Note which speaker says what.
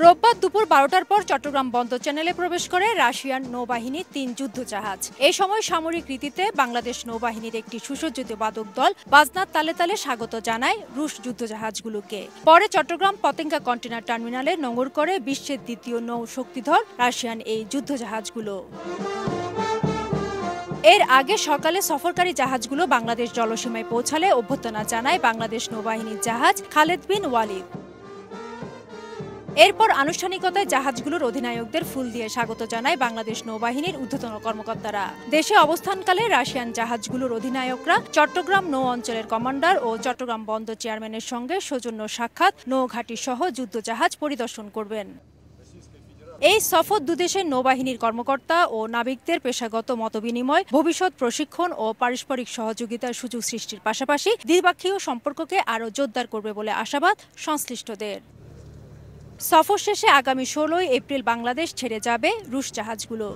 Speaker 1: রোববার দুপুর ১২টার পর চট্টগ্রাম বন্দর চ্যানেলে প্রবেশ করে রাশিয়ান নৌবাহিনীর ৩ যুদ্ধজাহাজ। এই সময় সামরিক রীতিতে বাংলাদেশ নৌবাহিনীর একটি সুসজ্জিত বাদক দল বাজনার তালে তালে স্বাগত জানায় রুশ যুদ্ধজাহাজগুলোকে। পরে চট্টগ্রাম পতেঙ্গা কন্টেনার টার্মিনালে নোঙর করে বিশ্বের দ্বিতীয় নৌ শক্তিধর রাশিয়ান এই যুদ্ধজাহাজগুলো। এর আগে সকালে সফরকারী জাহাজগুলো বাংলাদেশ জলসীমায় পৌঁছালে অভ্যর্থনা জানায় বাংলাদেশ নৌবাহিনীর জাহাজ খালেদ বিন ওয়ালিদ। এরপর আনুষ্ঠানিকতায় জাহাজগুলোর অধিনায়কদের ফুল দিয়ে স্বাগত জানায় বাংলাদেশ নৌবাহিনীর ঊর্ধ্বতন কর্মকর্তারা। দেশে অবস্থানকালে রাশিয়ান জাহাজগুলোর অধিনায়করা চট্টগ্রাম নৌ অঞ্চলের কমান্ডার ও চট্টগ্রাম বন্দর চেয়ারম্যানের সঙ্গে সৌজন্য সাক্ষাৎ, নৌঘাঁটি সহ যুদ্ধজাহাজ পরিদর্শন করবেন। এই সফর দুদেশের নৌবাহিনীর কর্মকর্তা ও নাবিকদের পেশাগত মতবিনিময়, ভবিষ্যৎ প্রশিক্ষণ ও পারস্পরিক সহযোগিতার সুযোগ সৃষ্টির পাশাপাশি দ্বিপাক্ষিক সম্পর্ককে আরও জোরদার করবে বলে আশাবাদ সংশ্লিষ্টদের। সফর শেষে আগামী ১৬ এপ্রিল বাংলাদেশ ছেড়ে যাবে রুশ জাহাজগুলো।